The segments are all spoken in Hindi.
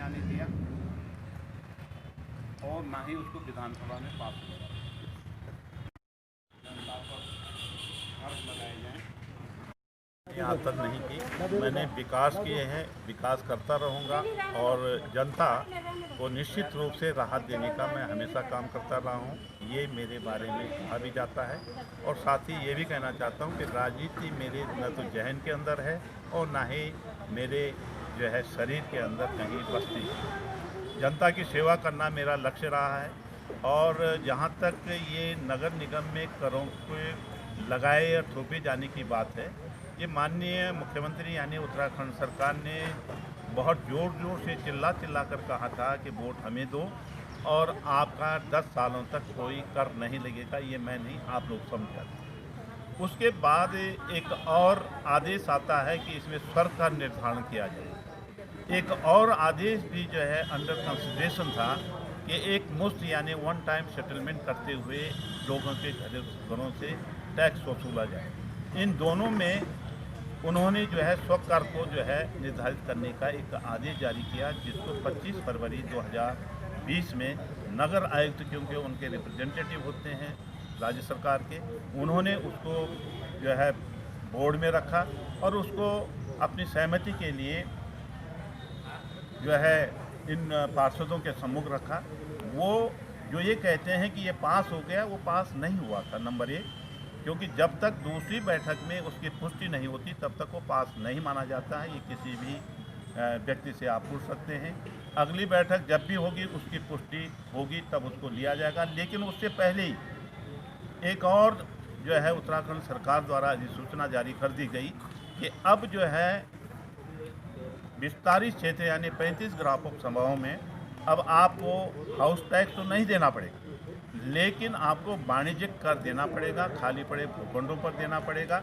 आने दिया और ना ही उसको विधानसभा में पास हुआ। जनता पर अर्ज लगाए जाएं। यहाँ तक नहीं की, मैंने विकास किए हैं, विकास करता रहूँगा और जनता को निश्चित रूप से राहत देने का मैं हमेशा काम करता रहा हूँ। ये मेरे बारे में कहा भी जाता है और साथ ही ये भी कहना चाहता हूँ कि राजनीति मेरे न तो जहन के अंदर है और ना ही मेरे जो है शरीर के अंदर कहीं बसती है। जनता की सेवा करना मेरा लक्ष्य रहा है और जहाँ तक ये नगर निगम में करों को लगाए या थोपे जाने की बात है, ये माननीय मुख्यमंत्री यानी उत्तराखंड सरकार ने बहुत ज़ोर से चिल्ला कर कहा था कि वोट हमें दो और आपका 10 सालों तक कोई कर नहीं लगेगा, ये मैं नहीं आप लोग समझा। उसके बाद एक और आदेश आता है कि इसमें स्वर का निर्धारण किया जाए। एक और आदेश भी जो है अंडर कंसिडरेशन था कि एक मुफ्त यानी वन टाइम सेटलमेंट करते हुए लोगों के घरों से टैक्स वसूला जाए। इन दोनों में उन्होंने जो है स्वकर को जो है निर्धारित करने का एक आदेश जारी किया, जिसको 25 फरवरी 2020 में नगर आयुक्त, क्योंकि उनके रिप्रेजेंटेटिव होते हैं राज्य सरकार के, उन्होंने उसको जो है बोर्ड में रखा और उसको अपनी सहमति के लिए जो है इन पार्षदों के सम्मुख रखा। वो जो ये कहते हैं कि ये पास हो गया, वो पास नहीं हुआ था, नंबर 1, क्योंकि जब तक दूसरी बैठक में उसकी पुष्टि नहीं होती तब तक वो पास नहीं माना जाता है। ये किसी भी व्यक्ति से आप पूछ सकते हैं। अगली बैठक जब भी होगी उसकी पुष्टि होगी तब उसको लिया जाएगा, लेकिन उससे पहले ही एक और जो है उत्तराखंड सरकार द्वारा अधिसूचना जारी कर दी गई कि अब जो है विस्तारित क्षेत्र यानी 35 ग्राम सभाओं में अब आपको हाउस टैक्स तो नहीं देना पड़ेगा, लेकिन आपको वाणिज्यिक कर देना पड़ेगा, खाली पड़े भूखंडों पर देना पड़ेगा।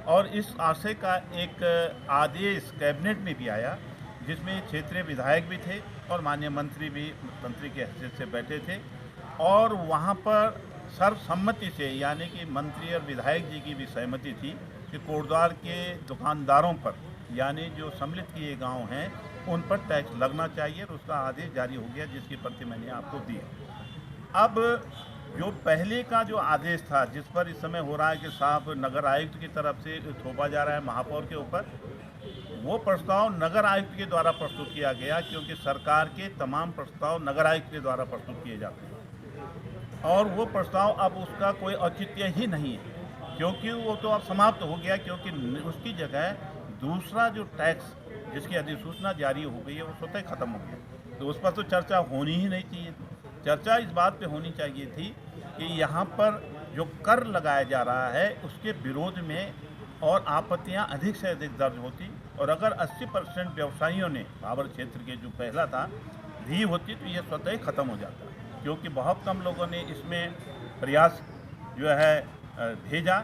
और इस आशय का एक आदेश कैबिनेट में भी आया, जिसमें क्षेत्रीय विधायक भी थे और माननीय मंत्री भी मंत्री के हैसियत से बैठे थे और वहाँ पर सर्वसम्मति से यानी कि मंत्री और विधायक जी की भी सहमति थी कि कोटद्वार के दुकानदारों पर यानी जो सम्मिलित किए गांव हैं उन पर टैक्स लगना चाहिए और उसका आदेश जारी हो गया, जिसकी प्रति मैंने आपको दी। अब जो पहले का जो आदेश था, जिस पर इस समय हो रहा है कि साहब नगर आयुक्त की तरफ से थोपा जा रहा है महापौर के ऊपर, वो प्रस्ताव नगर आयुक्त के द्वारा प्रस्तुत किया गया, क्योंकि सरकार के तमाम प्रस्ताव नगर आयुक्त के द्वारा प्रस्तुत किए जाते हैं और वो प्रस्ताव अब उसका कोई औचित्य ही नहीं है, क्योंकि वो तो अब समाप्त हो गया, क्योंकि उसकी जगह दूसरा जो टैक्स जिसकी अधिसूचना जारी हो गई है वो स्वतः खत्म हो गया। तो उस पर तो चर्चा होनी ही नहीं चाहिए। चर्चा इस बात पे होनी चाहिए थी कि यहाँ पर जो कर लगाया जा रहा है उसके विरोध में और आपत्तियाँ अधिक से अधिक दर्ज होती और अगर 80% व्यवसायियों ने भाबर क्षेत्र के जो पहला था दी होती तो ये स्वतः ही खत्म हो जाता, क्योंकि बहुत कम लोगों ने इसमें प्रयास जो है भेजा।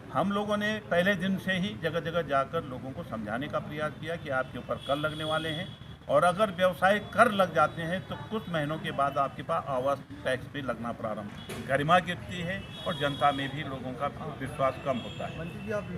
हम लोगों ने पहले दिन से ही जगह जगह जाकर लोगों को समझाने का प्रयास किया कि आपके ऊपर कर लगने वाले हैं और अगर व्यवसाय कर लग जाते हैं तो कुछ महीनों के बाद आपके पास आवास टैक्स भी लगना प्रारंभ, गरिमा गिरती है और जनता में भी लोगों का विश्वास कम होता है। मंत्री जी, आप